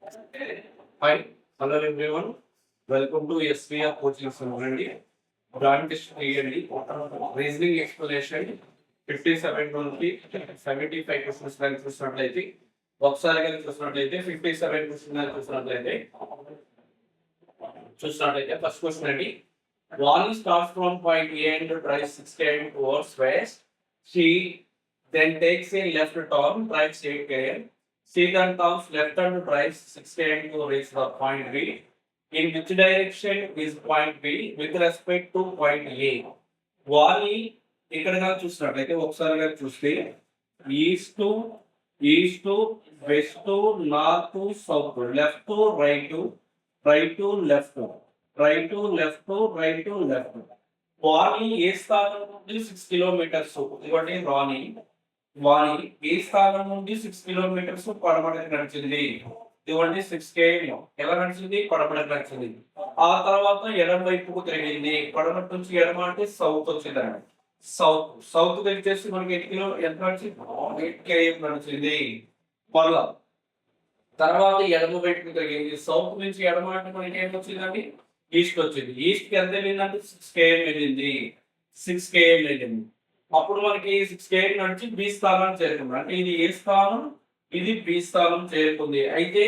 Hi, hello everyone. Welcome to SVR coaching center. Brand చేయండి reasoning explanation 57 నుండి 75 questions కానీ చూసినట్లయితే ఒకసారి కానీ చూసినట్లయితే 57 క్వశ్చన్ కానీ చూసినట్లయితే ఫస్ట్ క్వశ్చన్ అండి. Wally starts from point A and drives 6 km towards west. She then takes a left turn, drives 8 km. She then turns left and drives 6 km to reach the point B. In which direction is point B with respect to point A? Wally ఇక్కడ చూసినట్లయితే ఒకసారిగా చూస్తే east west north south left right left వాణి ఏ స్థానం నుండి 6 kilometres ఇవ్వండి. వాణి ఏ స్థానం నుండి 6 కిలోమీటర్స్ పడమటకు నడిచింది. ఇవ్వండి 6 km ఎలా నడిచింది? పడమటకు నడిచింది. ఆ తర్వాత ఎడమ వైపుకు తిరిగింది. పడమట నుంచి ఎడమ అంటే సౌత్ వచ్చిందండి. సౌత్ వచ్చేసి మనకి ఎంత నడిచింది? 8 km నడిచింది. మళ్ళా తర్వాత ఎడమ వైపుకు తిరిగింది. సౌత్ నుంచి ఎడమ అంటే మనకి ఏం వచ్చిందండి? ఈస్ట్ వచ్చింది. ఈస్ట్ కి ఎంత వెళ్ళిందంటే 6 km వెళ్ళింది. 6 km వెళ్ళింది. అప్పుడు మనకి 6 km నుంచి బి స్థానానికి చేరుకుంది. అంటే ఇది ఏ స్థానం, ఇది బి స్థానం చేరుకుంది. అయితే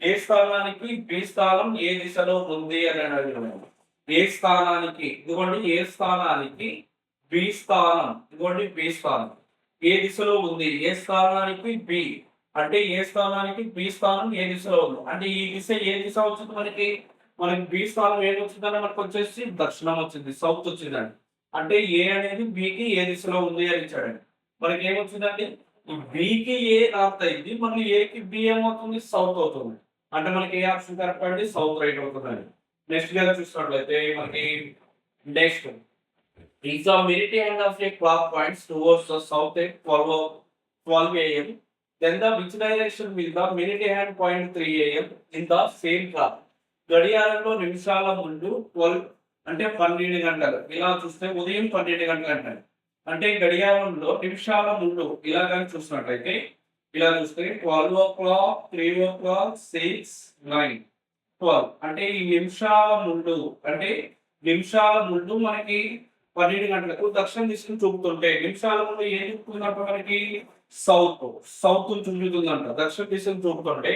ఏ స్థానానికి బి స్థానం ఏ దిశలో ఉంది అని అడిగాము. ఏ స్థానానికి ఇదిగోండి, ఏ స్థానానికి బి స్థానం ఇదిగోండి, బి స్థానం ఏ దిశలో ఉంది. ఏ స్థానానికి బి అంటే ఏ స్థానానికి బి స్థానం ఏ దిశలో ఉంది. అంటే ఈ దిశ ఏ దిశ వచ్చింది మనకి బి స్థానం ఏది వచ్చిందని మనకు వచ్చేసి దక్షిణం వచ్చింది, సౌత్ వచ్చిందండి. అంటే ఏ అనేది బికి ఏ దిశలో ఉంది అని ఇచ్చాడండి. మనకి ఏమొచ్చిందండి? బికి ఏ నార్త్ అయింది, మళ్ళీ ఏకి బి ఏమవుతుంది? సౌత్ అవుతుంది. అంటే మనకి ఏ ఆప్షన్ కరెక్ట్ అండి? సౌత్ రైట్ అవుతుందండి. నెక్స్ట్ గా చూసినట్లయితే మనకి next is the minute hand of a clock points towards the south at 12 AM. Then the which direction will the minute hand point 3 AM in the same clock? గడియారంలో నిమిషాల ముందు 12 అంటే 12 గంటలు. ఇలా చూస్తే ఉదయం 12 గంటలు అంటారు. అంటే గడియారంలో నిమిషాల ముందు ఇలా కానీ చూసినట్లయితే ఇలా చూస్తే 12 o'clock, 3 o'clock, 6, 9, 12 అంటే ఈ నిమిషాల ముందు అంటే నిమిషాల ముందు మనకి 12 గంటలకు దక్షిణ దిశను చూపుతుంటే నిమిషాల ముందు ఏం చూపుతుందంట మనకి? సౌత్ చూపుతుందంట. దక్షిణ దిశను చూపుతుంటే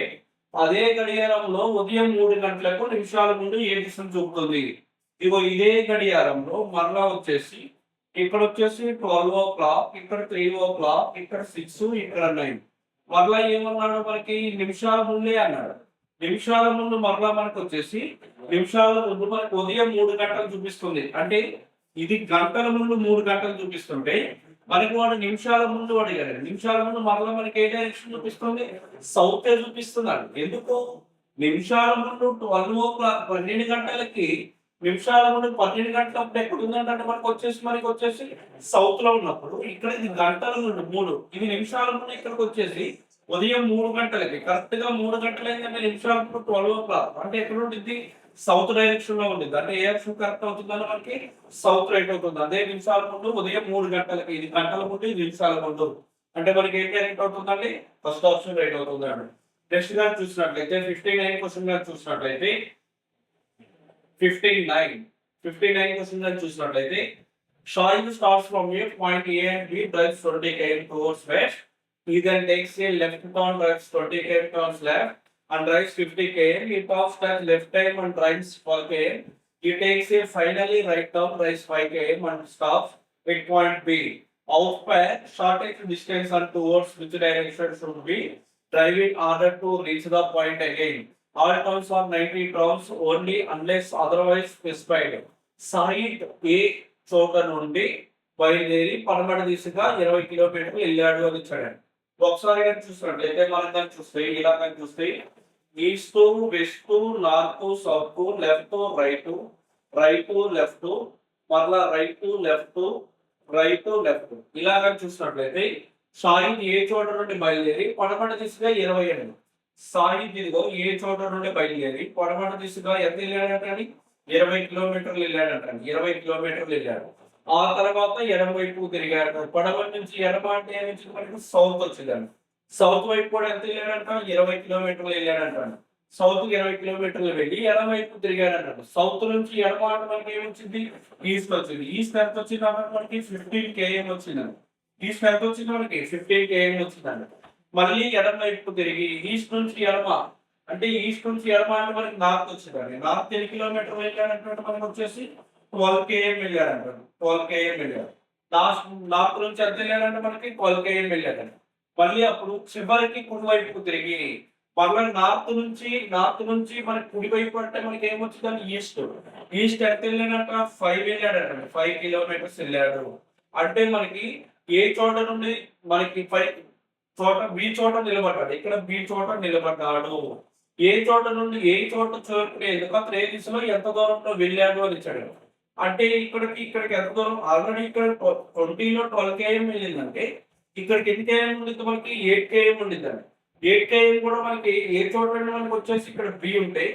అదే గడియారంలో ఉదయం 3 గంటలకు నిమిషాల ముందు ఏ దిశను చూపుతుంది. ఇగో ఇదే గడియారంలో మరలా వచ్చేసి ఇక్కడ వచ్చేసి 12 o'clock, ఇక్కడ 3 o'clock, ఇక్కడ 6, ఇక్కడ 9. మరలా ఏమన్నాడు మనకి? నిమిషాల ముందే అన్నాడు. నిమిషాల ముందు మరలా మనకు వచ్చేసి నిమిషాల ముందు మనకు ఉదయం 3 గంటలు చూపిస్తుంది. అంటే ఇది గంటల ముందు 3 గంటలు చూపిస్తుంటే మనకి వాడు నిమిషాల ముందు అడిగాడు. నిమిషాల ముందు మరలా మనకి ఏ డైరెక్షన్ చూపిస్తుంది? సౌత్ చూపిస్తున్నాడు. ఎందుకు? నిమిషాల ముందు 12 o'clock 12 గంటలకి నిమిషాల ముందు 12 గంటలప్పుడు ఎక్కడ ఉందంటే మనకి వచ్చేసి సౌత్ లో ఉన్నప్పుడు ఇక్కడ ఇది గంటల ముందు 3, ఇది నిమిషాల ముందు ఇక్కడికి వచ్చేసి ఉదయం 3 గంటలకి కరెక్ట్ గా 3 గంటలు ఏంటంటే నిమిషాల ముందు 12 o'clock అంటే ఎక్కడ ఉంటుంది? సౌత్ డైరెక్షన్ లో ఉంటుంది. అంటే ఏ ఆప్షన్ కరెక్ట్ అవుతుందని మనకి సౌత్ రైట్ అవుతుంది. అదే నిమిషాల ముందు ఉదయం 3 గంటలకి, ఇది గంటల ముందు, ఇది నిమిషాల ముందు అంటే మనకి ఏం రైట్ అవుతుందండి? ఫస్ట్ ఆప్షన్ రైట్ అవుతుంది అండి. నెక్స్ట్ గా చూసినట్లయితే 59 క్వశ్చన్ గా చూసినట్లయితే 59 క్వశ్చన్ గా చూసినట్లయితే Shahid starts from a point A and B, drives 20 km towards west. He then takes a left turn, drives 20 km turns left and drives 50 km. He talks at left time and drives 12 km. He takes a finally right turn, drives 5 km and stops at point B. Out pair, shortest distance and towards which direction should be drive in order to reach the point again. All turns are 90 turns only unless otherwise specified. Sahid A చోట నుండి బయలుదేరి పడమట దిశగా 20 కిలోమీటర్లు వెళ్ళాడు అని ఇచ్చాడు. ఒకసారి చూసినట్లయితే మనం దాన్ని చూస్తే ఇలా కానీ చూస్తే east west north south left right left మరలా రైట్ లెఫ్ట్ ఇలాగా చూసినట్లయితే షాహిద్ ఏ చోట నుండి బయలుదేరి పడమట దిశగా 20 ఏళ్ళు. షాహిద్ ఇదిగో ఏ చోట నుండి బయలుదేరి పడమట దిశగా ఎంత వెళ్ళాడంటే 20 కిలోమీటర్లు వెళ్ళాడంటండి. 20 కిలోమీటర్లు వెళ్ళాడు. ఆ తర్వాత ఎడమ వైపు తిరిగాడు. పడమట నుంచి ఎడమ అంటే సౌత్ వచ్చిందండి. సౌత్ వైపు కూడా ఎంత వెళ్ళాడంట? 20 కిలోమీటర్లు వెళ్ళాడంట. సౌత్ 20 కిలోమీటర్లు వెళ్ళి ఎడమ వైపు తిరిగాడు అన్నాడు. సౌత్ నుంచి ఎడమ అంటే మనకి ఏమొచ్చింది, ఈస్ట్ వచ్చింది. ఈస్ట్ ఎంత వచ్చింది అన్నమాట మనకి 15 km వచ్చిందండి. ఈస్ట్ ఎంత వచ్చింది మనకి 15 km వచ్చిందండి. మళ్ళీ ఎడమ వైపు తిరిగి ఈస్ట్ నుంచి ఎడమ అంటే ఈస్ట్ నుంచి ఎడమ అంటే మనకి నార్త్ వచ్చిందండి. నార్త్ ఎన్ని కిలోమీటర్లు వెళ్ళాడంటే మనకి వచ్చేసి 12 km వెళ్ళాడంటారు. 12 km వెళ్ళాడు. లాస్ట్ నార్త్ నుంచి ఎంత వెళ్ళాడంటే మనకి 12 km వెళ్ళాడండి. మళ్ళీ అప్పుడు చివరికి కుడివైపుకు తిరిగి మళ్ళీ నార్త్ నుంచి మనకి కుడివైపు అంటే మనకి ఏమొచ్చిందని ఈస్ట్. ఈస్ట్ ఎంత వెళ్ళాడంట 5 వెళ్ళాడంట. 5 కిలోమీటర్స్ వెళ్ళాడు. అంటే మనకి ఏ చోట నుండి మనకి 5 చోట బి చోట నిలబడ్డాడు. ఇక్కడ బి చోట నిలబడ్డాడు. ఏ చోట నుండి ఏ చోట చేరుకునేందుకు అతను ఏ దిశలో ఎంత దూరంలో వెళ్ళాడు అని ఇచ్చాడు. అంటే ఇక్కడికి ఎంత దూరం ఆల్రెడీ ఇక్కడ 20లో 12 km వెళ్ళిందంటే ఇక్కడికి ఎన్ని km ఉండిద్ది మనకి 8 km ఉండిద్దండి. 8 km కూడా మనకి ఏ చోట నుండి మనకి వచ్చేసి ఇక్కడ బి ఉంటే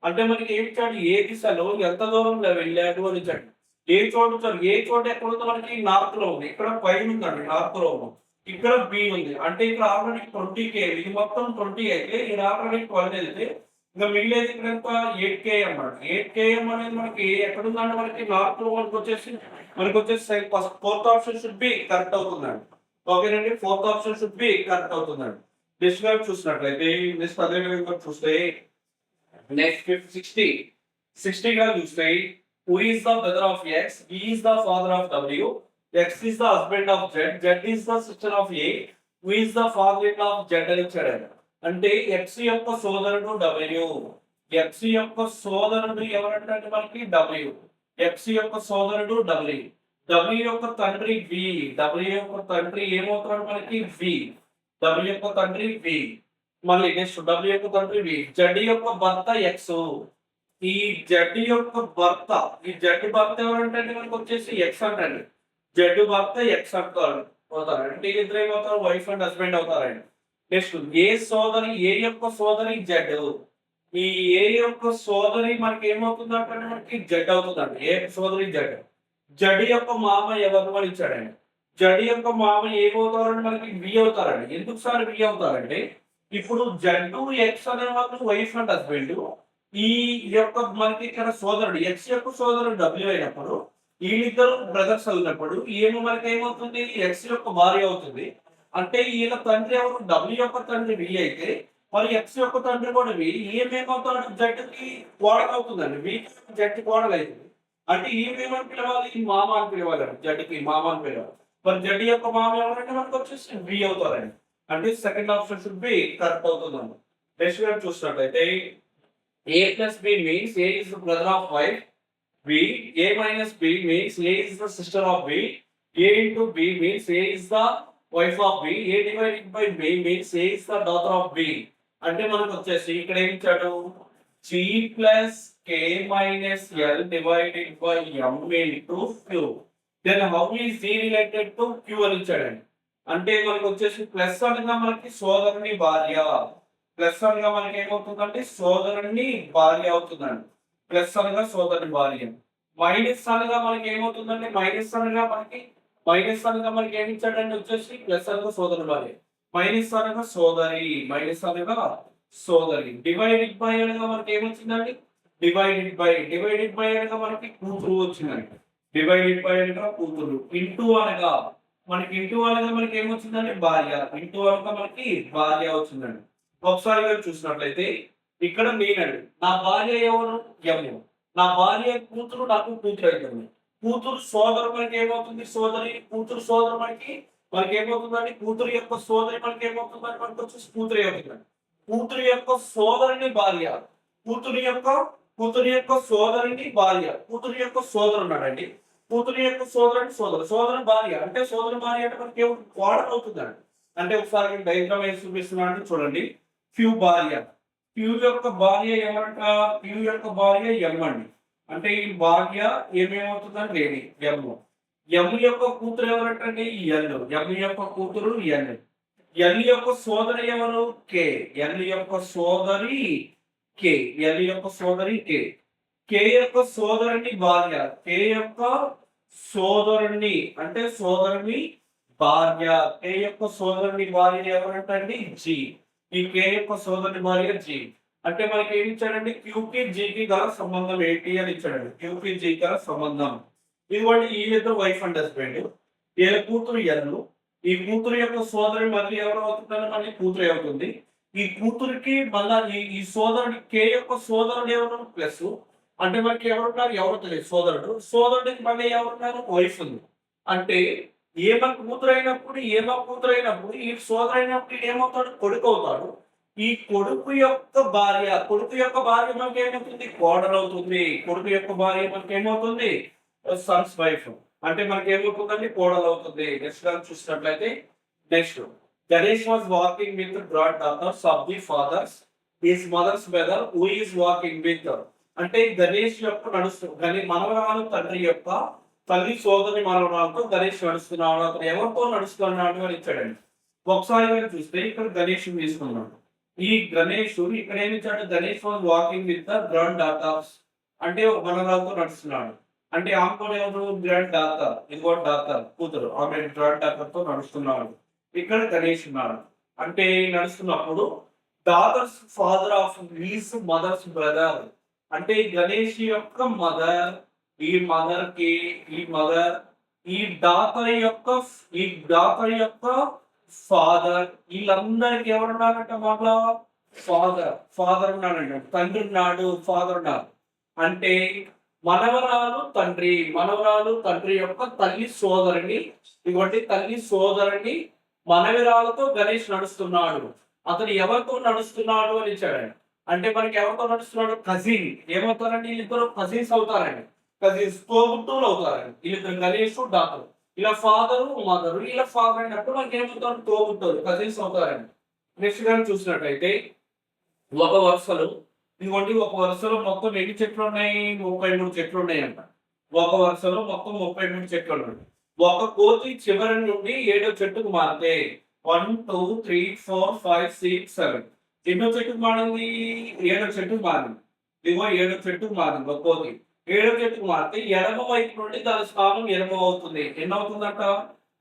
అంటే మనకి ఏమి ఇచ్చాడు, ఏ దిశలో ఎంత దూరంలో వెళ్ళాడు అని ఇచ్చాడు. ఏ చోట ఎక్కడ ఉందో మనకి నార్త్ లో ఉంది. ఇక్కడ పైన ఉందండి, నార్త్ లో ఉంది. ఇక్కడ బి ఉంది. అంటే ఇక్కడ ఆల్రెడీ 20 km, ఇది మొత్తం 20 అయితే ఇది ఆల్రెడీ 12 వెళ్తే ఇంకా మిగిలేదు ఇక్కడ ఎంత 8 km అన్నమాట. 8 km అనేది మనకి ఎక్కడ ఉందంటే మనకి నార్త్ లో మనకి వచ్చేసి fourth option should be correct అవుతుందండి. ఓకేనండి, fourth option should be correct అవుతుందండి. నెక్స్ట్ గా చూసినట్లయితే నెక్స్ట్ అదే విధంగా చూస్తే నెక్స్ట్ 60 గా చూస్తే who is the brother of x, b is the father of w, x is the husband of z, z is the sister of a, who is the father-in-law of z అని ఇచ్చాడు. అంటే x యొక్క సోదరుడు w, x యొక్క సోదరుడు ఎవరంటే మనకి w, x యొక్క సోదరుడు w, w యొక్క తండ్రి v, w యొక్క తండ్రి ఏమవుతాడు మనకి v, w యొక్క తండ్రి v. మళ్ళీ నెక్స్ట్ w యొక్క తండ్రి v, z యొక్క భర్త x, ఈ జడ్ యొక్క భర్త, ఈ జడ్ భర్త ఎవరంటే మనకు వచ్చేసి ఎక్స్ అంటండి. జడ్ భర్త ఎక్స్ అవుతారు. అంటే ఇద్దరు ఏమవుతారు, వైఫ్ అండ్ హస్బెండ్ అవుతారండి. నెక్స్ట్ ఏ యొక్క సోదరి జడ్, ఈ ఏ యొక్క సోదరి మనకి ఏమవుతుందంటే మనకి జడ్ అవుతుందండి. ఏ సోదరి జడ్. జడ్ యొక్క మామ ఎవరు అని ఇచ్చాడండి. జడ్ యొక్క మామ ఏమవుతారండి మనకి వి అవుతారండి. ఎందుకు సార్ వి అవుతారంటే ఇప్పుడు జడ్ ఎక్స్ అనే వాళ్ళు వైఫ్ అండ్ హస్బెండ్, ఈ యొక్క మనకి ఇక్కడ సోదరుడు ఎక్స్ యొక్క సోదరుడు డబ్ల్యూ అయినప్పుడు వీళ్ళిద్దరు బ్రదర్స్ అయినప్పుడు ఏమో మనకి ఏమవుతుంది, ఎక్స్ యొక్క భార్య అవుతుంది. అంటే వీళ్ళ తండ్రి ఎవరు, డబ్ల్యూ యొక్క తండ్రి వి అయితే మరి ఎక్స్ యొక్క తండ్రి కూడా వి, ఏమేమవుతాడు జట్టుకి కోడలు అవుతుందండి. వి జట్టు కోడలు అవుతుంది. అంటే ఏమేమని పిలవాలి, మామ అని పిలవాలి. జట్టుకి మామ అని పిలవాలి. మరి జడ్డు యొక్క మామ ఎవరంటే మనకు వచ్చేసి వి అవుతారండి. అంటే second option should be correct అవుతుందండి. నెక్స్ట్ గా చూసినట్లయితే a plus b means a is the brother of wife, b, a minus b means a is the sister of b, a into b means a is the wife of b, a divided by b means a is the daughter of b. అంటే మనకు వచ్చేసి ఇక్కడ ఏమి ఇచ్చాడు, g plus k minus l divided by m into q. then how is g related to q అని ఇచ్చాడండి. అంటే మనకు వచ్చేసి ప్లస్ అనగా మనకి సోదరుని భార్య, ప్లస్ అనగా మనకి ఏమవుతుందంటే సోదరుని భార్య అవుతుందండి. ప్లస్ అనగా సోదరుని భార్య. మైనస్ అనగా మనకి ఏమవుతుందంటే మైనస్ అనగా మనకి ఏమి ఇచ్చాడంటే వచ్చేసి ప్లస్ అనగా సోదరుని భార్య, మైనస్ అనగా సోదరి. డివైడెడ్ బై అనగా మనకి ఏమొచ్చిందండి, డివైడెడ్ బై అనగా మనకి కూతురు వచ్చిందండి. డివైడెడ్ బై అనగా కూతురు. ఇంటూ అనగా మనకి ఏమొచ్చిందండి భార్య, ఇంటూ అనగా మనకి భార్య వచ్చిందండి. ఒకసారి చూసినట్లయితే ఇక్కడ నేనండి, నా భార్య ఎవరు యము, నా భార్య కూతురు నాకు కూతురు అవుతుంది. కూతురు సోదరు మనకి ఏమవుతుంది సోదరి, కూతురు సోదరు మనకి ఏమవుతుందండి, కూతురు యొక్క సోదరి మనకి ఏమవుతుందండి మనకి వచ్చేసి కూతురు అవుతుందండి. కూతురు యొక్క సోదరుని భార్య, కూతురు యొక్క సోదరుని భార్య, కూతురు యొక్క సోదరు ఉన్నాడండి. కూతురు యొక్క సోదరు భార్య అంటే మనకి కోడలు అవుతుందండి. అంటే ఒకసారి డయాగ్రామ్ వేసి చూపిస్తున్నాను చూడండి. క్యూ యొక్క భార్య ఎవరంట, క్యూ యొక్క భార్య ఎం అండి. అంటే ఈ భార్య ఏమేమవుతుందండి లేడీ ఎం. ఎం యొక్క కూతురు ఎవరంటే ఎల్, ఎం యొక్క కూతురు ఎల్. ఎల్ యొక్క సోదరి ఎవరు కే, ఎల్ యొక్క సోదరి కే, కే యొక్క సోదరుని భార్య, కే యొక్క సోదరుని అంటే సోదరుని భార్య, కే యొక్క సోదరుని భార్య ఎవరంటే జి. ఈ కే యొక్క సోదరుని భార్య జి. అంటే మనకి ఏమి ఇచ్చాడండి, క్యూకి జీకి గల సంబంధం ఏంటి అని ఇచ్చాడండి. క్యూకి జీ గల సంబంధం ఇదిగోండి, ఈ ఇద్దరు వైఫ్ అండ్ హస్బెండ్, వీళ్ళ కూతురు ఎల్లు. ఈ కూతురు యొక్క సోదరి మళ్ళీ ఎవరు అవుతుందని మళ్ళీ కూతురు అవుతుంది. ఈ కూతురికి మళ్ళా ఈ సోదరుడి కే యొక్క సోదరుడు ఎవరు ప్లస్, అంటే మనకి ఎవరున్నారు ఎవరు తెలియదు, సోదరుడికి మళ్ళీ ఎవరున్నారు వైఫ్ ఉంది. అంటే ఏమ కూతురు అయినప్పుడు ఈ సోదరు అయినప్పుడు ఏమవుతాడు, కొడుకు అవుతాడు. ఈ కొడుకు యొక్క భార్య మనకి ఏమవుతుంది, కోడలు అవుతుంది. కొడుకు యొక్క భార్య మనకి ఏమవుతుంది, సన్స్ వైఫ్. అంటే మనకి ఏమవుతుందండి, కోడలు అవుతుంది. నెక్స్ట్ చూసినట్లయితే next, Ganesh was walking with grand daughters of the father's his mother's brother who is walking with. అంటే గణేష్ యొక్క మనవరాలు తండ్రి యొక్క తల్లి సోదరి మనవరాలతో గణేష్ నడుస్తున్నాడు. అతను ఎవరితో నడుస్తున్నాడు అని ఇచ్చాడండి. ఒకసారి మీరు చూస్తే ఇక్కడ గణేష్ తీసుకున్నాడు. ఈ గణేష్ ఇక్కడ ఏమి ఇచ్చాడు, Ganesh was walking with the grand daughters, అంటే మనవరాలతో నడుస్తున్నాడు. అంటే ఆమె కూడా ఎవరు, గ్రాండ్ డాటర్. ఇదిగో డాటర్ కూతురు, ఆమె గ్రాండ్ డాటర్ తో నడుస్తున్నాడు. ఇక్కడ గణేష్ ఉన్నాడు. అంటే నడుస్తున్నప్పుడు daughters father of his mother's brother, అంటే గణేష్ యొక్క మదర్, ఈ మదర్ కి ఈ మదర్, ఈ డాటర్ యొక్క ఫాదర్, వీళ్ళందరికి ఎవరున్నారంట, వాళ్ళ ఫాదర్ ఉన్నాడంట. తండ్రి ఉన్నాడు, ఫాదర్ ఉన్నాడు. అంటే మనవరాలు తండ్రి యొక్క తల్లి సోదరిని, ఇటువంటి తల్లి సోదరిని మనవరాలతో గణేష్ నడుస్తున్నాడు. అతను ఎవరితో నడుస్తున్నాడు అని ఇచ్చాడండి. అంటే మనకి ఎవరితో నడుస్తున్నాడు, కజిన్. ఏమవుతారండి, వీళ్ళిద్దరు కజిన్స్ అవుతారండి. కజిన్స్ తోబుట్టువులు అవుతారండి. వీళ్ళిద్దరు గణేష్ డాక్టర్, ఇలా ఫాదరు మదరు, ఇలా ఫాదర్ అయినప్పుడు మనకి ఏమవుతారు, తోబుట్టువులు కజిన్స్ అవుతారండి. నెక్స్ట్ కానీ చూసినట్టయితే ఒక వరుసలో ఇదిగోండి, ఒక వరుసలో మొత్తం ఎన్ని చెట్లు ఉన్నాయి, 33 చెట్లు ఉన్నాయంట. ఒక వరుసలో మొత్తం 33 చెట్లు ఉన్నాయి. ఒక కోతి చివరి నుండి 7వ చెట్టుకు మారితే 1 2 3 4 5 6 7 ఎన్నో చెట్టుకు మారింది, 7వ చెట్టుకు మారింది. ఇదిగో 7వ చెట్టుకు మారింది ఒక కోతి. 7వ చెట్టుకు మారితే ఎడమ వైపు నుండి దాని స్థానం 20 అవుతుంది. ఎన్ని అవుతుందంట,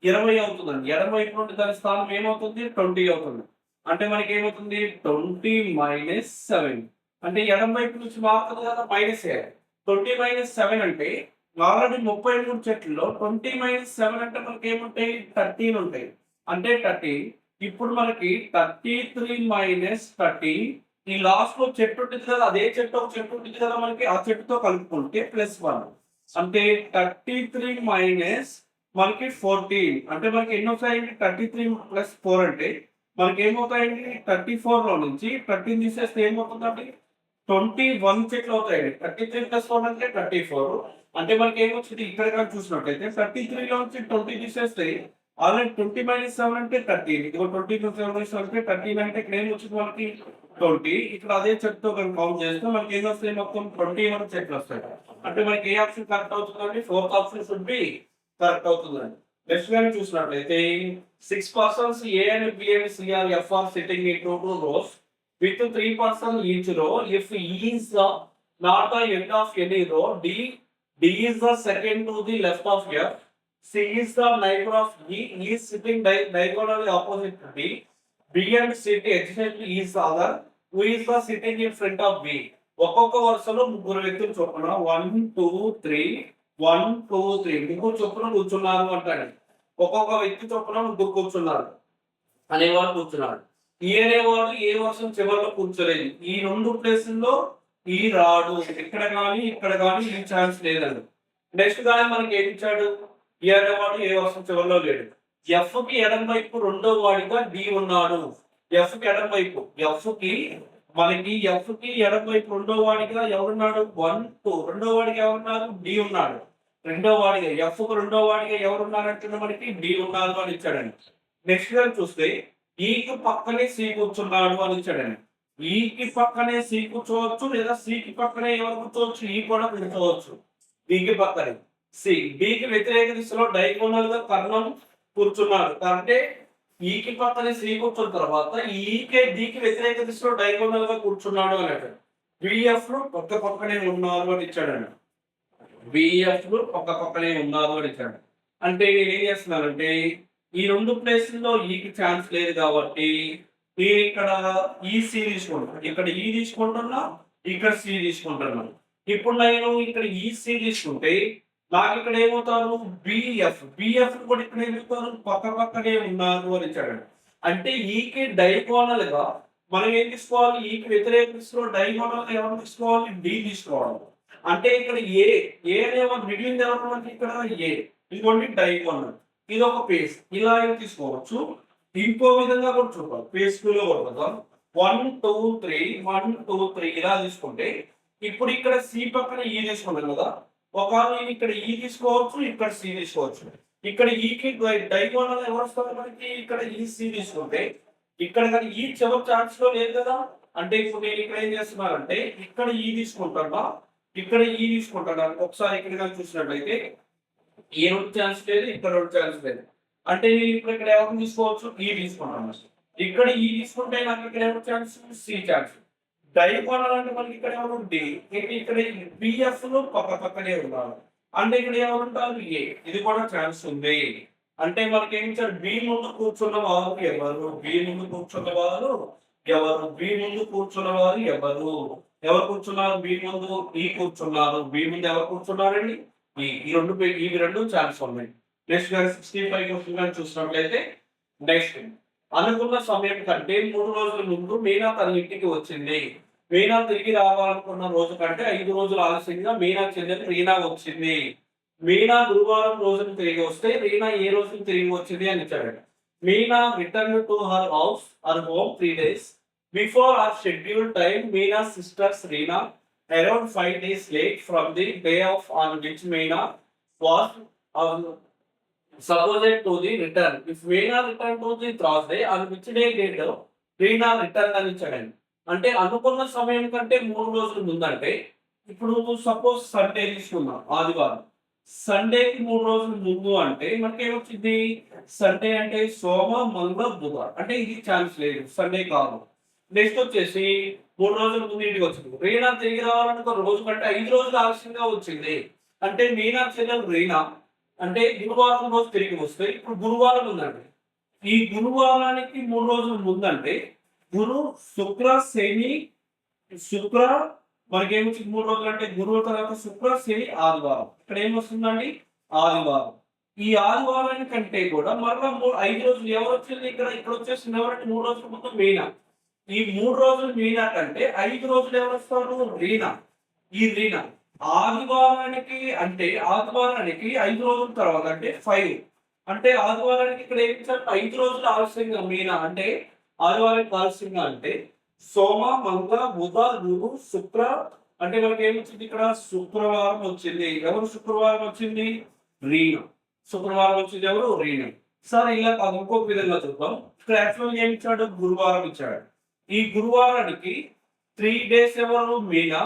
20 అవుతుందండి. ఎడమ వైపు నుండి దాని స్థానం ఏమవుతుంది, 20 అవుతుంది. అంటే మనకి ఏమవుతుంది, 20 - 7. అంటే ఎడమ వైపు నుంచి మారుతుంది కదా, మైనస్ చేయాలి. 20 - 7 అంటే ఆల్రెడీ 33 చెట్లలో 20 - 7 అంటే మనకి ఏముంటాయి, 13 ఉంటాయి. అంటే 13. ఇప్పుడు మనకి 33 - 13, ఈ లాస్ట్ లో చెట్టు ఉంటుంది కదా, అదే చెట్టు ఒక చెట్టు ఉంటుంది కదా మనకి, ఆ చెట్టుతో కలుపుకుంటే +1. అంటే 33 మనకి 14. అంటే మనకి ఎన్ని వస్తాయండి, 33 + 4 అంటే మనకి ఏమవుతాయండి, 34 లో నుంచి 13 తీసేస్తే ఏమవుతుందండి, 21 చెట్లు అవుతాయండి. 33 + 1 అంటే 34. అంటే మనకి ఏమొచ్చింది, ఇక్కడ కానీ చూసినట్టయితే 33 లో నుంచి 20 తీసేస్తే ఆల్రెడీ 20 - 7 అంటే 13. ఇదిగో 20 - 7 అంటే 13. అంటే ఇక్కడ ఏమొచ్చింది మనకి 20. ఇక్కడ అదే చెట్టుతో కౌంట్ చేస్తే మనకి ఏం వస్తాయి, మొత్తం 21 చెట్లు వస్తాయి. అంటే మనకి ఏ ఆప్షన్ కరెక్ట్ అవుతుందండి, 4th option should be correct అవుతుందండి. నెక్స్ట్ కానీ చూసినట్లయితే 6 persons A and B and C and F are sitting in 2 rows with 3 persons each row. If E is not the end of any row, D is the second to the left of F, C is the neighbor of E is sitting diagonally opposite to B and C adjacent to each other, who is the sitting in front of B. ఒక్కొక్క వరుసలో ముగ్గురు వ్యక్తులు చొప్పున 1 2 3 1 2 3 ముగ్గురు చొప్పున కూర్చున్నారు అంటాడు. ఒక్కొక్క వ్యక్తి చొప్పున ముగ్గురు కూర్చున్నారు అనేవాడు కూర్చున్నాడు. ఈ అనేవాడు ఏ వర్షం చివరిలో కూర్చోలేదు. ఈ 2 ప్లేసుల్లో ఈ రాడు, ఇక్కడ కానీ ఈ ఛాన్స్ లేదండి. నెక్స్ట్ కానీ మనకి ఏమి ఇచ్చాడు, ఈ అనేవాడు ఏ వర్షం చివరిలో లేడు. ఎఫ్ కి ఎడం వైపు రెండో వాడిగా డి ఉన్నాడు. ఎఫ్ కి ఎడం వైపు ఎఫ్ కి ఎడం వైపు రెండో వాడిగా ఎవరున్నాడు, 1 2. రెండో వాడిగా ఎవరున్నారు, డి ఉన్నాడు. రెండో వాడిగా ఎఫ్ కు రెండో వాడిగా ఎవరున్నారంటే మనకి డి ఉన్నారు అని ఇచ్చాడండి. నెక్స్ట్ గా చూస్తే ఈకి పక్కనే సి కూర్చున్నాడు అని ఇచ్చాడండి. ఈకి పక్కనే సి కూర్చోవచ్చు, లేదా సికి పక్కనే ఎవరు కూర్చోవచ్చు, ఈ కూడా కూర్చోవచ్చు. డికి పక్కనే సి. డికి వ్యతిరేక దిశలో డైగోనల్ గా కర్ణం కూర్చున్నాడు. అంటే ఈకి పక్కనే సి కూర్చున్న తర్వాత ఈకే డికి వ్యతిరేక దిశలో డైగోనల్ గా కూర్చున్నాడు అని అంటాడు. బిఎఫ్ లు పక్క పక్కనే ఉన్నారు అని ఇచ్చాడండి. బిఎఫ్ లు పక్క పక్కనే ఉన్నారు అని ఇచ్చాడు. అంటే ఏం చేస్తున్నారంటే ఈ 2 ప్లేసుల్లో ఈకి ఛాన్స్ లేదు కాబట్టి నేను ఇక్కడ ఈ సి తీసుకుంటాను, ఇక్కడ ఈ తీసుకుంటున్నా, ఇక్కడ సి తీసుకుంటున్నాను. ఇప్పుడు నేను ఇక్కడ ఈ సి తీసుకుంటే నాకు ఇక్కడ ఏమవుతారు బిఎఫ్, బిఎఫ్ కూడా ఇక్కడ ఏమవుతారు పక్క పక్కనే ఉన్నారు అని ఇచ్చాడు. అంటే ఈకి డైగోనల్ గా మనం ఏం తీసుకోవాలి, ఈకి వ్యతిరేక దిశలో డైగోనల్ ఎవరు తీసుకోవాలి, డి తీసుకోవాలి. అంటే ఇక్కడ ఏ అనేమో మిగిలింది ఎవరు అంటే ఇక్కడ ఏ, ఇదిగోండి డైగోనల్, ఇది ఒక పేస్ ఇలా తీసుకోవచ్చు. ఇంకో విధంగా కూడా చూద్దాం, పేస్ లో కూడా 1 2 3 1 2 3 ఇలా తీసుకుంటే ఇప్పుడు ఇక్కడ సి పక్కన ఈ తీసుకున్నాం కదా, ఒకవేళ నేను ఇక్కడ ఈ తీసుకోవచ్చు, ఇక్కడ సి తీసుకోవచ్చు. ఇక్కడ ఈకి డైగోనల్ ఎవరు వస్తారు మనకి, ఇక్కడ ఈ సి తీసుకుంటే ఇక్కడ కానీ ఈ చివరి చార్ట్స్ లో లేదు కదా. అంటే ఇప్పుడు నేను ఇక్కడ ఏం చేస్తున్నానంటే ఇక్కడ ఈ తీసుకుంటున్నా, ఇక్కడ ఈ తీసుకుంటున్నా. ఒకసారి ఇక్కడ కానీ చూసినట్లయితే ఈ రెండు ఛాన్స్ లేదు, ఇక్కడ రెండు ఛాన్స్ లేదు. అంటే నేను ఇప్పుడు ఇక్కడ ఎవరు తీసుకోవచ్చు, ఈ తీసుకుంటాను. ఇక్కడ ఈ తీసుకుంటే నాకు ఇక్కడ ఎవరు ఛాన్స్, సి ఛాన్స్. డైగోనల్ అంటే మనకి ఇక్కడ ఎవరు డి, ఇక్కడ బిఎఫ్ లో పక్క పక్కనే ఉన్నారు. అంటే ఇక్కడ ఎవరు ఉంటారు ఏ, ఇది కూడా ఛాన్స్ ఉంది. అంటే మనకి ఏం ఇచ్చారు, బి ముందు కూర్చున్న వారు ఎవరు, బి ముందు కూర్చున్న వారు ఎవరు, బి ముందు కూర్చున్న వారు ఎవరు, ఎవరు కూర్చున్నారు బి ముందు, ఈ కూర్చున్నారు. బి ముందు ఎవరు కూర్చున్నారండి, ఇవి రెండు ఛాన్స్ ఉన్నాయి. నెక్స్ట్ 65 క్వశ్చన్ చూసినట్లయితే నెక్స్ట్, అనుకున్న సమయం కంటే 3 రోజుల ముందు మీనా తన ఇంటికి వచ్చింది. మీనా తిరిగి రావాలనుకున్న రోజు కంటే 5 రోజులు ఆలస్యంగా మీనా చెల్లెలు రీనా వచ్చింది. మీనా గురువారం రోజున తిరిగి వస్తే రీనా ఏ రోజున తిరిగి వచ్చింది అని ఇచ్చాడు. Meena return to her home 3 days before her schedule time. Meena sisters Reena around 5 days late from the day of on which Meena was supposed to the return. If Meena returned to the Thursday, on which day did Reena return అని ఇచ్చాడండి. అంటే అనుకున్న సమయం కంటే 3 రోజుల ముందంటే ఇప్పుడు suppose Sunday తీసుకుందాం, ఆదివారం. సండేకి 3 రోజుల ముందు అంటే మనకి ఏమొచ్చింది, సండే అంటే సోమ మంగళ బుధవారం, అంటే ఇది ఛాన్స్ లేదు, సండే కాదు. నెక్స్ట్ వచ్చేసి 3 రోజుల ముందు ఇంటికి వచ్చింది. రీనా తిరిగి రావాలనుకో రోజు కంటే 5 రోజులు ఆలస్యంగా వచ్చింది. అంటే మీనా చెల్లెలు రీనా అంటే గురువారం రోజు తిరిగి వస్తే ఇప్పుడు గురువారం ఉందండి. ఈ గురువారానికి 3 రోజుల ముందంటే గురు శుక్ర శని శుక్ర మనకి ఏమొచ్చింది 3 రోజులు అంటే గురువు తర్వాత శుక్ర శని ఆదివారం. ఇక్కడ ఏమొస్తుందండి ఆదివారం. ఈ ఆదివారానికి కంటే కూడా మరలా 5 రోజులు ఎవరు వచ్చింది, ఇక్కడ వచ్చేసింది ఎవరంటే 3 రోజుల ముందు మీనా. ఈ 3 రోజులు మీనా కంటే 5 రోజులు ఎవరు వస్తారు, రీనా. ఈ రీనా ఆదివారానికి 5 రోజుల తర్వాత అంటే 5 అంటే ఆదివారానికి ఇక్కడ ఏం ఇచ్చారు 5 రోజులు ఆలస్యంగా మీనా. అంటే ఆదివారానికి ఆలస్యంగా అంటే సోమ మంగళ బుధ గురు శుక్ర, అంటే మనకి ఏమొచ్చింది ఇక్కడ శుక్రవారం వచ్చింది. ఎవరు శుక్రవారం వచ్చింది, రీనా. శుక్రవారం వచ్చింది ఎవరు, రీనా. సరే ఇలా ఇంకొక విధంగా చూద్దాం. ఇక్కడ యాక్చువల్గా ఏమి ఇచ్చాడు, గురువారం ఇచ్చాడు. ఈ గురువారానికి 3 days ఎవరు మీనా,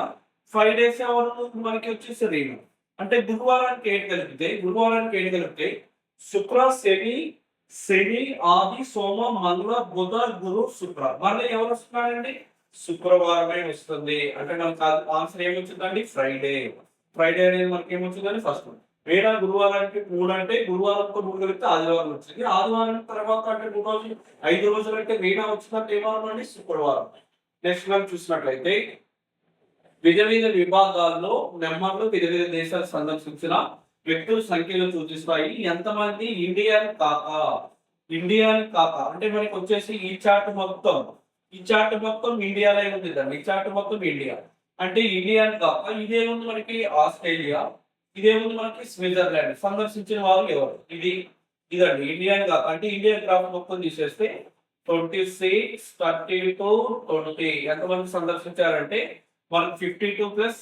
5 days ఎవరు మనకి వచ్చేసి రీనా. అంటే గురువారానికి 7 కలిపితే శుక్ర శని ఆది సోమ మంగళ బుధ గురు శుక్ర, మళ్ళీ ఎవరు వస్తున్నారండి, శుక్రవారమే వస్తుంది. అంటే మనకు ఆన్సర్ ఏమొచ్చిందండి, ఫ్రైడే అనేది మనకి ఏమొచ్చిందండి ఫస్ట్. మీనా గురువారానికి 3 అంటే గురువారంతో 3 కలిపితే ఆదివారం వచ్చింది. ఆదివారం తర్వాత అంటే 3 రోజులు 5 రోజులు అంటే మీనా వచ్చిందంటే ఏ వారం అండి, శుక్రవారం. నెక్స్ట్ మనం చూసినట్లయితే వివిధ విభాగాల్లో నెంబర్లు వివిధ దేశాలు సందర్శించిన వ్యక్తుల సంఖ్యలు సూచిస్తాయి. ఎంతమంది ఇండియన్ కాక అంటే మనకి వచ్చేసి ఈ చార్ట్ మొత్తం ఇండియాలో ఉంటుందండి. ఈ చార్ట్ మొత్తం ఇండియా అంటే ఇండియన్ కాక ఇదేముంది మనకి ఆస్ట్రేలియా, ఇదేముంది మనకి స్విట్జర్లాండ్ సందర్శించిన వారు ఎవరు, ఇదండి ఇండియన్ కాక. అంటే ఇండియన్ క్రాఫ్ట్ మొత్తం తీసేస్తే 26 32 20 ఎంతమంది సందర్శించారంటే మనకు 52 +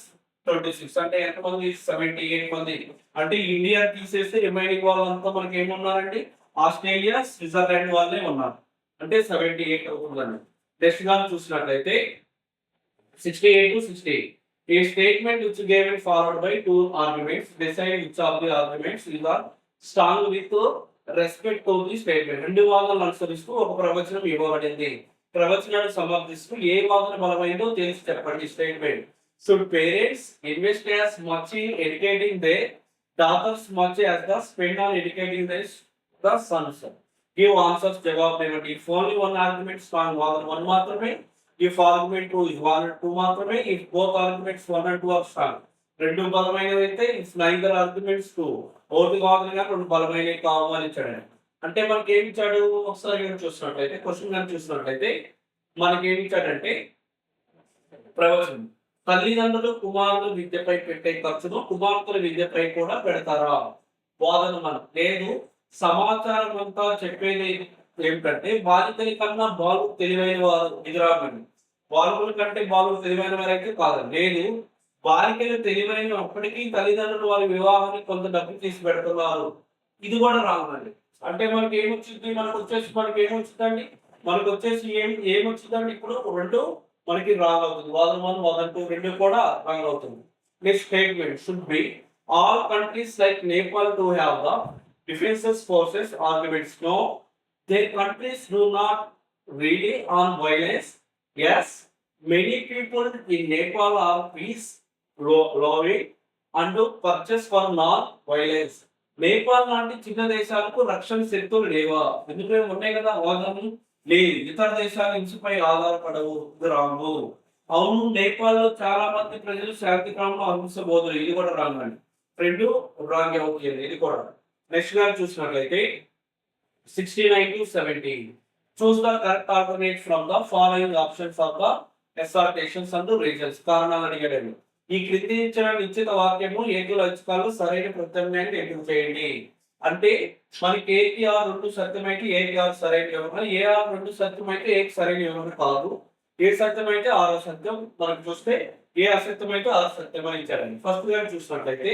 26 అంటే ఎంతమంది 78 మంది. అంటే ఇండియా తీసేస్తే రిమైనింగ్ వాళ్ళంతా మనకి ఏమున్నారండి, ఆస్ట్రేలియా స్విట్జర్లాండ్ వాళ్ళే ఉన్నారు. అంటే 78 అవుతుందండి. నెక్స్ట్ గా చూసినట్లయితే 68 to 68. A statement which given forward by 2 arguments, decide which of the arguments is strong with respect to the statement. 2 వాదనలు అనుసరిస్తూ ఒక ప్రవచనం ఇవ్వబడింది. ప్రవచనాన్ని సమర్థిస్తూ ఏ వాదన బలమైందో తెలిసి చెప్పండి. Statement: should parents invest as much in educating their daughters much as the spend on educating their sons? Give answers జవాబు ఇవ్వండి. If only one argument strong వాదన 1 మాత్రమే. ఇఫ్ ఆర్గ్యుమెంట్ 2 ఇస్ 1 and 2 మాత్రమే. If both arguments 1 and 2 are strong రెండు బలమైనవి అయితే if neither arguments 2 ఒకటి కావాలని రెండు బలమైనవి కావాలి ఇచ్చాడు. అంటే మనకి ఏమి ఇచ్చాడు ఒకసారి చూసినట్లయితే క్వశ్చన్ కానీ చూసినట్లయితే మనకి ఏమి ఇచ్చాడంటే ప్రవచనం తల్లిదండ్రులు కుమారుల విద్యపై పెట్టే ఖర్చును కుమార్తెల విద్యపై కూడా పెడతారా వాదన మనం లేదు. సమాచారం అంతా చెప్పేది ఏమిటంటే బాలికల కన్నా బాలు తెలివైన వారు ఎదురాగండి. బాలుల కంటే బాలు తెలివైన వారైతే కాదండి. లేదు బాలికలు తెలివైన అప్పటికీ తల్లిదండ్రులు వారి వివాహానికి కొంత డబ్బు తీసి పెడుతున్నారు. ఇది కూడా రాంగండి. అంటే మనకి ఏమొచ్చింది మనకి ఏమొచ్చిందండి మనకు వచ్చేసి ఏమొచ్చిందండి ఇప్పుడు రెండు మనకి రాంగ్ అవుతుంది. వాదన 1 వాదన 2 రెండు కూడా రాంగ్ అవుతుంది. Next statement should be all countries like Nepal to have the defences forces arguments. No, their countries do not really on violence. Yes, many people in Nepal are peace loving and do purchase for non-violence. Nepal లాంటి చిన్న దేశాలకు రక్షణ శక్తులు లేవా? ఎందుకంటే ఉన్నాయి కదా వాదనలు లేదు. ఇతర దేశాల హింసపై ఆధారపడవు. రాంగు. అవును నేపాల్ లో చాలా మంది ప్రజలు శాంతి క్రమంలో అహింసబోధులు. ఇది కూడా రాంగ్ అండి. రెండు రాంగ్ అవుతుంది. ఇది కూడా నెక్స్ట్ గా చూసినట్లయితే 69 to 70. Choose the correct alternate from the following options of the assertions and reasons. కారణాలు అడిగాడు. ఈ క్రింది ఇచ్చిన నిశ్చిత వాక్యము ఏకుల అచ్చుకాలు సరైన ప్రత్యామ్నాయాన్ని ఎంపిక చేయండి. అంటే మనకి ఏకి ఆర్ రెండు సత్యమైతే ఏకి ఆర్ సరైన వివరణ, ఏ ఆర్ రెండు సత్యమైతే ఏకి సరైన వివరణ కాదు. ఏ సత్యమైతే ఆరో సత్యం. మనకు చూస్తే ఏ అసత్యం అయితే ఆరు సత్యం అని ఇచ్చారండి. ఫస్ట్ గా చూసినట్లయితే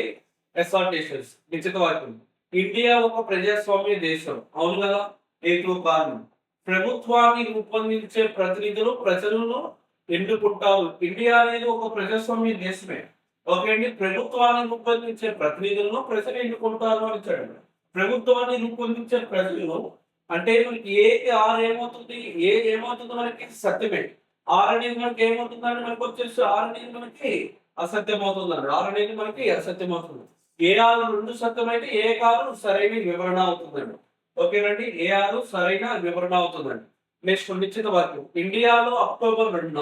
అసార్టేషన్స్ నిశ్చిత వాక్యం. ఇండియా ఒక ప్రజాస్వామ్య దేశం. అవును కదా? ఏదో కారణం ప్రభుత్వాన్ని రూపొందించే ప్రతినిధులు ప్రజలను ఎన్నుకుంటారు. ఇండియా అనేది ఒక ప్రజాస్వామ్య దేశమే. ఓకే అండి. ప్రభుత్వాన్ని రూపొందించే ప్రతినిధులను ప్రజలు ఎన్నుకుంటారు అని ఇచ్చాడు. ప్రభుత్వాన్ని రూపొందించే ప్రజలు అంటే మనకి ఏకి ఆర్ ఏమవుతుంది? ఏమవుతుంది మనకి సత్యమే. ఆర్ అనేది మనకి ఏమవుతుందండి మనకు వచ్చేసి ఆర్ అనేది మనకి అసత్యం అవుతుందండి. ఆర్ అనేది మనకి అసత్యం అవుతుంది. ఏ ఆరు రెండు సత్యం అయితే ఏ కారు సరైన వివరణ అవుతుందండి. ఓకేనండి. ఏ ఆరు సరైన వివరణ అవుతుందండి. నెక్స్ట్ నిశ్చిత వాక్యం. ఇండియాలో అక్టోబర్ 2న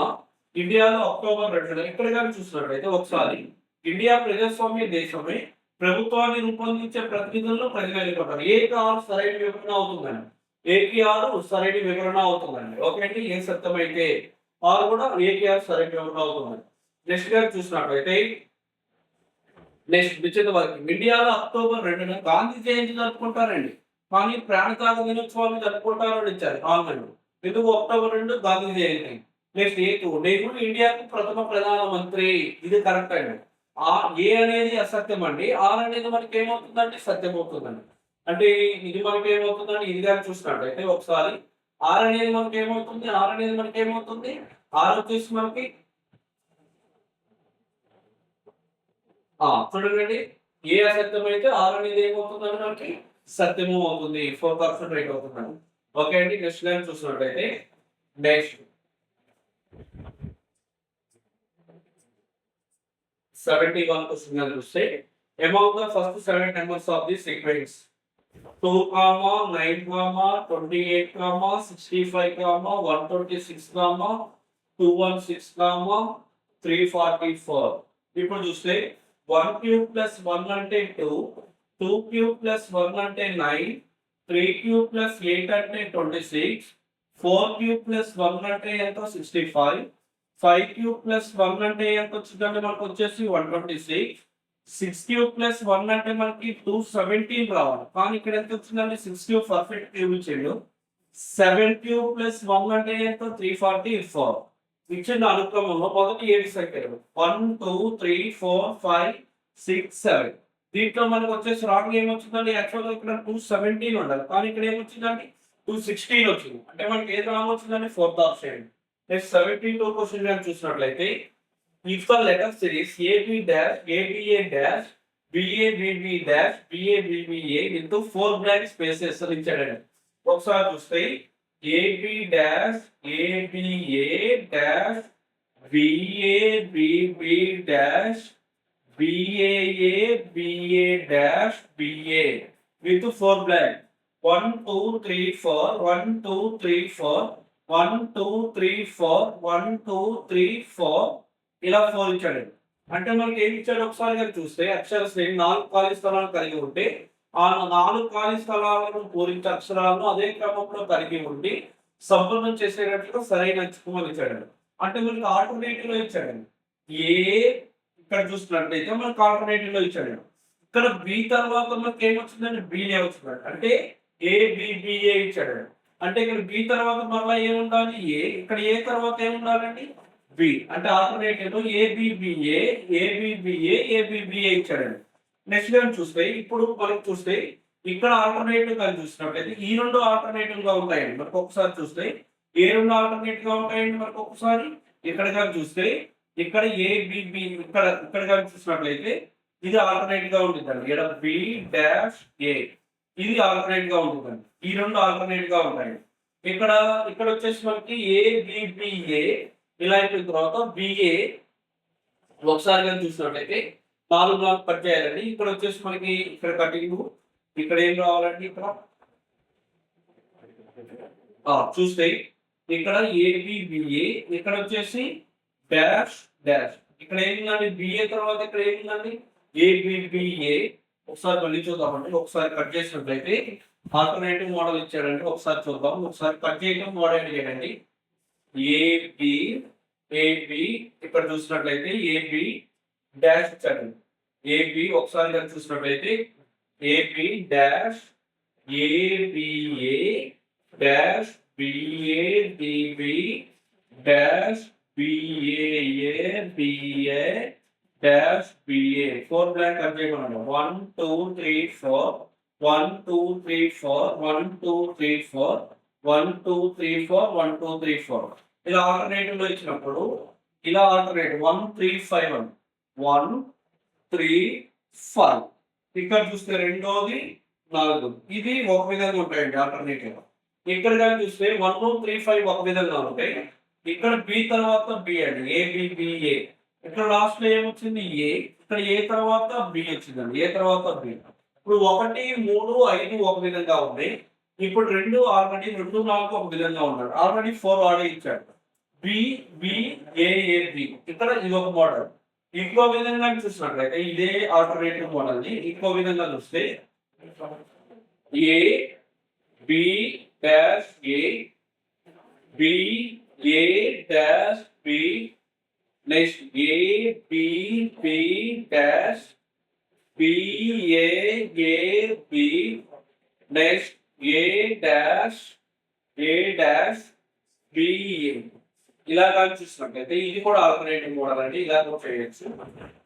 ఇక్కడ కానీ చూసినట్లయితే ఒకసారి ఇండియా ప్రజాస్వామ్య దేశమే. ప్రభుత్వాన్ని రూపొందించే ప్రతినిధులను ప్రజలు ఎన్నుకుంటారు. ఏకి ఆరు సరైన వివరణ అవుతుందండి. ఏకి ఆరు సరైన వివరణ అవుతుందండి. ఓకే అండి. ఏ సత్యం అయితే ఆరు కూడా ఏకి ఆరు సరైన వివరణ అవుతుందండి. నెక్స్ట్ గారు చూసినట్లయితే నెక్స్ట్ నిశ్చిత వాక్యం. ఇండియాలో అక్టోబర్ 2న గాంధీ జయంతి జరుపుకుంటారండి. కానీ ప్రాణత్యాగ దినోత్సవాన్ని జరుపుకుంటారని ఇచ్చారు. ఆల్రెడీ ఎందుకు అక్టోబర్ 2 గాంధీ జయంతి. నెక్స్ట్ నేను ఇండియాకు ప్రథమ ప్రధానమంత్రి. ఇది కరెక్ట్ అండి. ఏ అనేది అసత్యం అండి. ఆర్ అనేది మనకి ఏమవుతుందండి సత్యం అవుతుందండి. అంటే ఇది మనకి ఏమవుతుందండి ఇది కానీ చూసినట్టయితే ఒకసారి ఆర్ అనేది మనకి ఏమవుతుంది? ఆర్ వచ్చేసి మనకి చూడండి. ఏ అసత్యం అయితే ఆర్ అనేది ఏమవుతుందండి మనకి సత్యము అవుతుంది. 4% రైట్ అవుతుందండి. ఓకే అండి. నెక్స్ట్ లైన్ చూసినట్టయితే నెక్స్ట్ 71 క్వశ్చన్ గా చూస్తే amount the first 7 numbers of the sequence 2, 9, 28, 65, 126, 216, 344. ఇప్పుడు చూస్తే 1 cube plus 1 అంటే 2, 2 cube plus 1 అంటే 9, 3 cube plus 8 అంటే 26, 4 cube plus 1 అంటే ఎంత 65, 5 cube plus 1 అంటే ఎంత వచ్చిందంటే మనకు వచ్చేసి 126, 6 cube plus 1 అంటే మనకి 217 రావాలి. కానీ ఇక్కడ ఎంత వచ్చిందంటే 6 cube పర్ఫెక్ట్ క్యూబ్ ఇచ్చాడు. 7 cube plus 1 అంటే ఎంత 344. ఇచ్చిన అనుక్రమంలో మొదటి 7 సంఖ్యలు 1 2 3 4 5 6 7. దీంట్లో మనకు వచ్చేసి రాంగ్ ఏమొచ్చిందండి? యాక్చువల్గా ఇక్కడ 217 ఉండాలి. కానీ ఇక్కడ ఏమొచ్చిందండి 216 వచ్చింది. అంటే మనకి ఏది రాంగ్ వచ్చిందండి? 4th option. నెక్స్ట్ 72 క్వశ్చన్ కానీ చూసినట్లయితే if the letter series AB dash ABA dash BABB dash BABBA into 4 blank spaces ఇచ్చాడండి. ఒకసారి చూస్తే AB dash ABA dash BABB dash BAA BA dash BA with 4 blank. 1 2 3 4 1 2 3 4 1 2 3 4 1 2 3 4 ఇలా 4 ఇచ్చాడు. అంటే మనకి ఏమి ఇచ్చాడు ఒకసారి గారు చూస్తే అక్షర శ్రేణి 4 ఖాళీ స్థలాలు కలిగి ఉంటే ఆ 4 ఖాళీ స్థలాలను పూరించే అక్షరాలను అదే క్రమంలో కలిగి ఉండి సంపూర్ణం చేసేటట్టుగా సరైన ఎంచుకోమని ఇచ్చాడు. అంటే మనకి ఆల్టర్నేటివ్ లో ఇచ్చాడు. ఏ ఇక్కడ చూస్తున్నట్లయితే మనకు ఆల్టర్నేటివ్ లో ఇచ్చాడు. ఇక్కడ బి తర్వాత మనకి ఏమొచ్చిందంటే బిఏ వచ్చిందండి. అంటే ఏబిబిఏ ఇచ్చాడు. అంటే ఇక్కడ బి తర్వాత మళ్ళీ ఏముండాలి ఏ, ఇక్కడ ఏ తర్వాత ఏముండాలండి బి. అంటే ఆల్టర్నేటివ్ ఏబిబిఏ ఏబిబిఏ ఏబిబిఏ ఇచ్చాడండి. నెక్స్ట్ టైం చూస్తే ఇప్పుడు మనం చూస్తే ఇక్కడ ఆల్టర్నేటివ్ గా చూసినట్లయితే ఈ రెండు ఆల్టర్నేటివ్ గా ఉంటాయండి. మనకు ఒకసారి చూస్తే ఏ రెండు ఆల్టర్నేటివ్ గా ఉంటాయండి మనకు ఒకసారి ఇక్కడ కానీ చూస్తే ఇక్కడ ఏబిబి ఇక్కడ ఇక్కడ కానీ చూసినట్లయితే ఇది ఆల్టర్నేటివ్ గా ఉంటుందండి. ఇక్కడ బి డాష్ ఏ ఇది ఆల్టర్నేటివ్ గా ఉంటుందండి. ఈ రెండు ఆల్టర్నేటివ్ గా ఉంటాయి. ఇక్కడ ఇక్కడ వచ్చేసి మనకి ఏబిబిఏ ఇలా అయిపోయిన తర్వాత బిఏ ఒకసారి కానీ చూసినట్లయితే 4 4 కట్ చేయాలండి. ఇక్కడ వచ్చేసి మనకి ఇక్కడ కటింగ్ ఇక్కడ ఏం రావాలండి ఇక్కడ చూస్తే ఇక్కడ ఏబిబిఏ ఇక్కడ వచ్చేసి డాష్ డాష్ ఇక్కడ ఏమిందండి బిఏ తర్వాత ఇక్కడ ఏమిందండి ఏబిబిఏ. ఒకసారి మళ్ళీ చూద్దామండి. ఒకసారి కట్ చేసినట్లయితే ఆల్టర్నేటివ్ మోడల్ ఇచ్చాడండి. ఒకసారి చూద్దాం. ఒకసారి కట్ చేయడం మోడల్ చేయండి. ఏబి ఏబి ఇక్కడ చూసినట్లయితే ఏబి డాష్ ఇచ్చాడండి. ఏబి ఒకసారి కానీ చూసినట్లయితే AB dash ABA dash BA BB dash BAA BA dash BA 4 blank cut చేయమన్నాడు. 1 2 3 4 1 2 3 4 1 2 3 4 1 2 3 4 1 2 3 4 ఇలా ఆల్టర్నేటివ్ లో ఇచ్చినప్పుడు ఇలా ఆల్టర్నేటివ్ 1 3 5 1 3 5 ఇక్కడ చూస్తే రెండోది 4 ఇది ఒక విధంగా ఉంటాయండి ఆల్టర్నేటివ్. ఇక్కడ కానీ చూస్తే 1 2 3 5 ఒక విధంగా ఉంటాయి. ఇక్కడ బి తర్వాత బి అండి ఏబిబిఏ. ఇక్కడ లాస్ట్ లో ఏమొచ్చింది ఏ, ఇక్కడ ఏ తర్వాత బి వచ్చిందండి. ఏ తర్వాత బి. ఇప్పుడు 1 3 5 ఒక విధంగా ఉంది. ఇప్పుడు 2 ఆల్రెడీ 2 4 ఒక విధంగా ఉన్నాడు. ఆల్రెడీ 4 వాడే ఇచ్చాడు. B B A A B ఇక్కడ ఇది ఒక మోడల్. ఇంకో విధంగా చూసినట్లయితే ఇదే ఆల్టర్నేటివ్ మోడల్ ని ఇంకో విధంగా చూస్తే A B dash A B A dash B next A B B dash B A A B next A dash B A ఇలా కానీ చూసినట్లయితే ఇది కూడా ఆల్టర్నేటివ్ మోడల్ అండి. ఇలా కూడా చేయొచ్చు.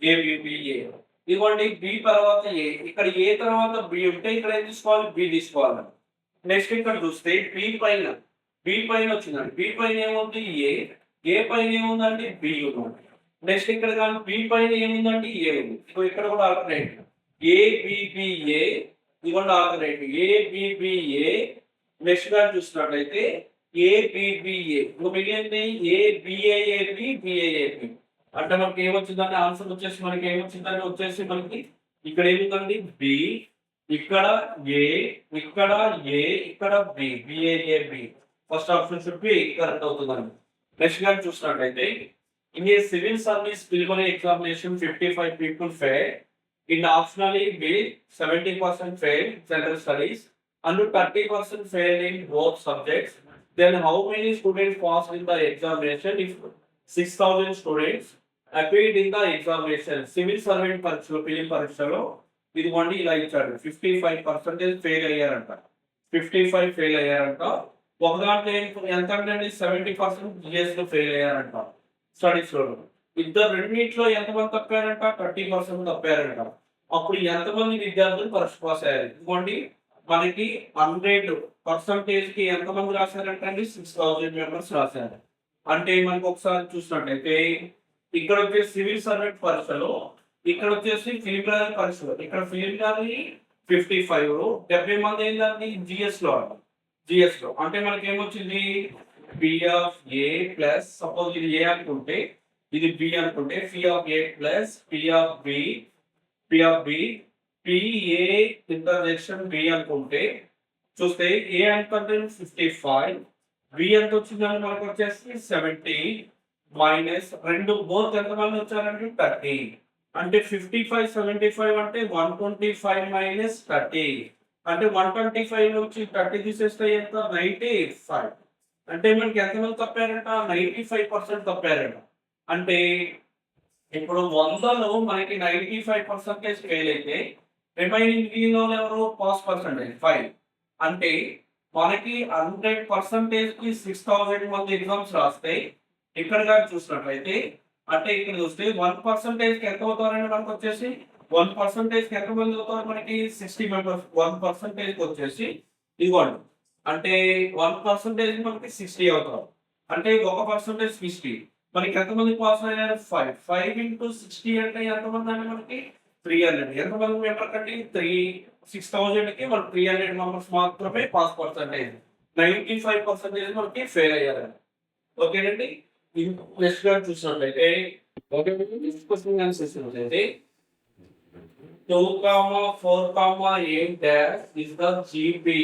ఏబిబిఏ ఇదిగోండి బి తర్వాత ఏ, ఇక్కడ ఏ తర్వాత బి ఉంటే ఇక్కడ ఏం తీసుకోవాలి బి తీసుకోవాలి. నెక్స్ట్ ఇక్కడ చూస్తే బి పైన వచ్చిందండి. బి పైన ఏముంది ఏ పైన ఏముందండి బి ఉంది. నెక్స్ట్ ఇక్కడ కానీ బి పైన ఏముందండి ఏ ఉంది. ఇక్కడ కూడా ఆల్టర్నేటివ్ ఏబిబిఏ ఇదిగోండి ఆల్టర్నేటివ్ ఏబిబిఏ. నెక్స్ట్ కానీ చూసినట్లయితే ఏబిబిఏ ఇంకో మిగిలింది ఏబిఏఏబి బిఏఏబి. అంటే మనకి ఏమొచ్చిందంటే ఆన్సర్ వచ్చేసి మనకి ఏమొచ్చిందంటే వచ్చేసి మనకి ఇక్కడ ఏముందండి బి ఇక్కడ ఏ ఇక్కడ ఏ ఇక్కడ B BAAB. First option should be correct అవుతుందండి. నెక్స్ట్ గా చూసినట్లయితే in a civil service preliminary examination 55 people failed. In optionally B 70% failed general studies and 30% failed in both subjects. Then how many students passed in the examination if 6,000 students appeared in the examination? Civil servant పరీక్షలో film పరీక్షలో ఇదిగోండి ఇలా ఇచ్చాడు. 55% fail అయ్యారంట. 55 fail అయ్యారంట. ఒక దాంట్లో ఎంత అంటే 70% GS లో ఫెయిల్ అయ్యారంట స్టడీస్ లో. ఇద్దరు రెండింటిలో ఎంతమంది తప్పారంట 30% తప్పారంట. అప్పుడు ఎంతమంది విద్యార్థులు పరీక్ష పాస్ అయ్యారు? ఇదిగోండి మనకి 100% కి ఎంతమంది రాశారంటే అండి 6,000 మెంబర్స్ రాశారు. అంటే మనకి ఒకసారి చూసినట్టయితే ఇక్కడ వచ్చేసి సివిల్ సర్వెంట్ పరీక్షలో ఇక్కడ వచ్చేసి ఫిలిమినరీ పరీక్షలో ఇక్కడ ఫిలిమినరీ 55 70 మంది ఏంటండి జిఎస్ లో అంటే మనకి ఏమొచ్చింది P of A plus suppose ఇది ఏ అనుకుంటే ఇది బి అనుకుంటే P of A plus P of B PA intersection B అనుకుంటే చూస్తే ఏ ఎంత అంటే 55, బి ఎంత వచ్చిందంటే మనకు వచ్చేసి 70 మైనస్ రెండు బోత్ ఎంతమంది వచ్చారంటే 30. అంటే 55 75 అంటే 125 మైనస్ 30. అంటే 125 నుంచి 30 తీసేస్తే ఎంత 95. అంటే మనకి ఎంతమంది తప్పారంట 95% తప్పారంట. అంటే ఇప్పుడు 100లో మనకి 95% ఫెయిల్ అయితే రిమైనింగ్ మిగిలిన వాళ్ళు ఎవరు పాస్ పర్సెంటేజ్ 5. అంటే మనకి 100%కి 6000 మంది ఎగ్జామ్స్ రాస్తే ఇక్కడ గాని చూసినట్లయితే అంటే ఇక్కడ చూస్తే 1%కి ఎంత అవుతారంటే మనకు వచ్చేసి 1%కి ఎంత మంది అవుతారు మనకి 60 మెంబర్స్ 1%కి వచ్చేసి ఇవ్వండి. అంటే 1% మనకి 60 అవుతారు. అంటే 1% 60. మనకి ఎంతమంది పాస్ అయ్యారు 5. 5 ఇంటూ 60 అంటే ఎంతమంది అండి మనకి 300. ఎంతమంది మెంబర్ కండి 6000కి మన 300 మెంబర్స్ మాత్రమే పాస్ పర్సెంటేజ్. 95% మనకి ఫెయిల్ అయ్యారండి. ఓకేనండి. నెక్స్ట్ గా చూసినట్లయితే ఓకే నెక్స్ట్ క్వశ్చన్ ఆన్సర్ చూసినట్లయితే 2, 4, 8 డాష్ ఇస్ ద జీపీ.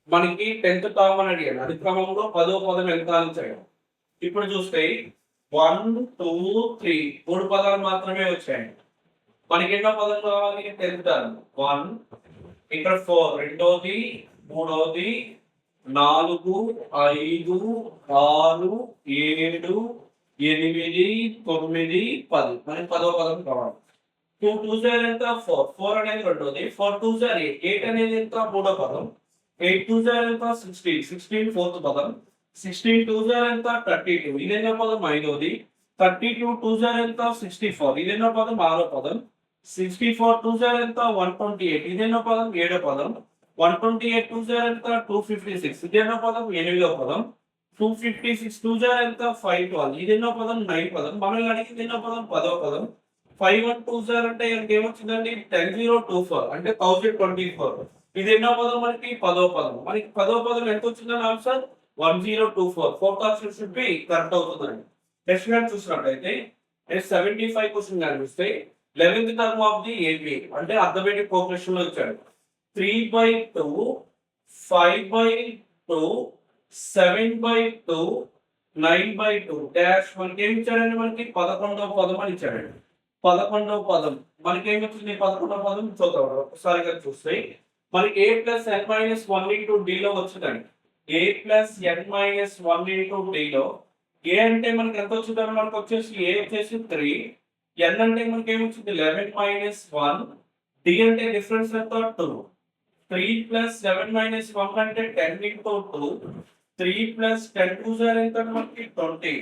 మనకి 10th కామన్ అడిగాడు. అది క్రమంలో 10వ పదం ఎంత అని అడిగాడు. ఇప్పుడు చూస్తే 1, 2, 3 మూడు పదాలు మాత్రమే వచ్చాయి. మనకి ఎన్నో పదం కావాలి 10th టర్మ్ 1 ఇక్కడ 4 రెండోది మూడోది 4 5 6 7 8 9 10 మనకి 10వ పదం కావాలి. 2 2 సార్ ఎంత 4 4 అనేది రెండోది 4 2 సార్ 8 అనేది ఎంత మూడో పదం 8 2 సార్ ఎంత 16 16 ఫోర్త్ పదం 16 2 సార్ ఎంత 32 ఇదేనో పదం ఐదోది 32 2 సార్ ఎంత 64 ఇదేనో పదం ఆరో పదం 64 2 సార్ ఎంత 128 ఇదేనో పదం ఏడో పదం 128 2 సార్ ఎంత 256 ఇదేనో పదం ఎనిమిదో పదం 256 2 సార్ ఎంత 512 ఇదేనో పదం 9 పదం మనల్ని అడిగింది ఎన్నో పదం 10వ పదం 5120 అంటే ఏమొచ్చిందండి 10024 అంటే 1024 ఇది ఎన్నో పదం మనకి 10వ పదం మనకి 10వ పదం ఎంత వచ్చిందని answer 1024 fourth option should be correct అవుతుందండి. నెక్స్ట్ గా చూసినట్లయితే 75 క్వశ్చన్ కనిపిస్తే 11th term of the AP అంటే అర్థమెటిక్ ప్రోగ్రెషన్ లో ఇచ్చాడు 3/2 5/2 7/2 9/2 డాష్ మనకి ఏమి ఇచ్చాడండి మనకి 11వ పదం అని ఇచ్చాడండి. 11వ పదం మనకి ఏమి వచ్చింది 11వ పదం చూద్దాం ఒకసారిగా చూస్తే మనకి a plus n minus 1 into d లో వచ్చిందండి. a plus n minus 1 into d లో a అంటే మనకి ఎంత వచ్చిందని మనకు వచ్చేసి a వచ్చేసి 3 n అంటే మనకి ఏమి వచ్చింది 11 మైనస్ 1 d అంటే డిఫరెన్స్ ఎంత 2 3 ప్లస్ 7 మైనస్ 1 అంటే 10 ఇంటూ 2 3 ప్లస్ 10 2 సార్ ఎంత మనకి 20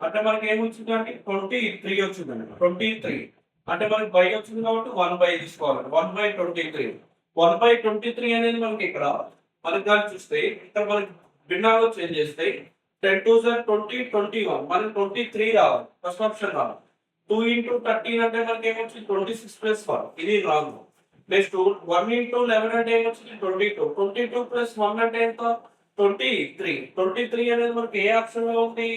అంటే మనకి ఏమి వచ్చిందండి 23 వచ్చిందండి 23 అంటే మనకి బై వచ్చింది కాబట్టి 1 బై తీసుకోవాలి 1/23 1/23 అనేది మనకి ఇక్కడ మనకి దాన్ని చూస్తే ఇక్కడ మనకి భిన్నాలు చేంజ్ చేస్తే 10 2 సార్ 20 21 మనకి 23 రావాలి ఫస్ట్ ఆప్షన్ రావాలి 2 ఇంటూ 13 అంటే మనకి ఏమొచ్చింది 26 ప్లస్ 1 ఇది రాంగ్. నెక్స్ట్ 1 ఇంటూ 11 అంటే ఏమొచ్చింది 22 22 ప్లస్ 1 అంటే ఎంత 23 అనేది మనకి ఏ ఆప్షన్ లో ఉంది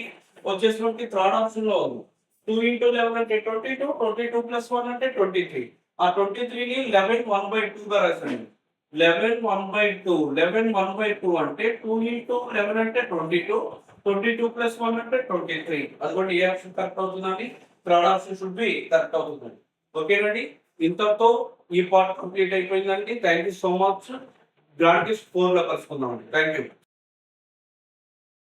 వచ్చేసి మనకి థర్డ్ ఆప్షన్ లో ఉంది 2 ఇంటూ 11 అంటే 22 22 ప్లస్ 1 అంటే 23 ఆ 23 ని 11 1/2 గా రాశాను 11 1/2 11 1/2 అంటే 2 ఇంటూ 11 అంటే 22 22 ప్లస్ 1 అంటే 23 అదిగోండి ఏ ఆప్షన్ కరెక్ట్ అవుతుందండి third option should be correct అవుతుందండి. ఓకేనండి ఇంతతో ఈ పార్ట్ కంప్లీట్ అయిపోయిందండి. Thank you so much. Grand 4 లో కలుసుకుందామండి. Thank you.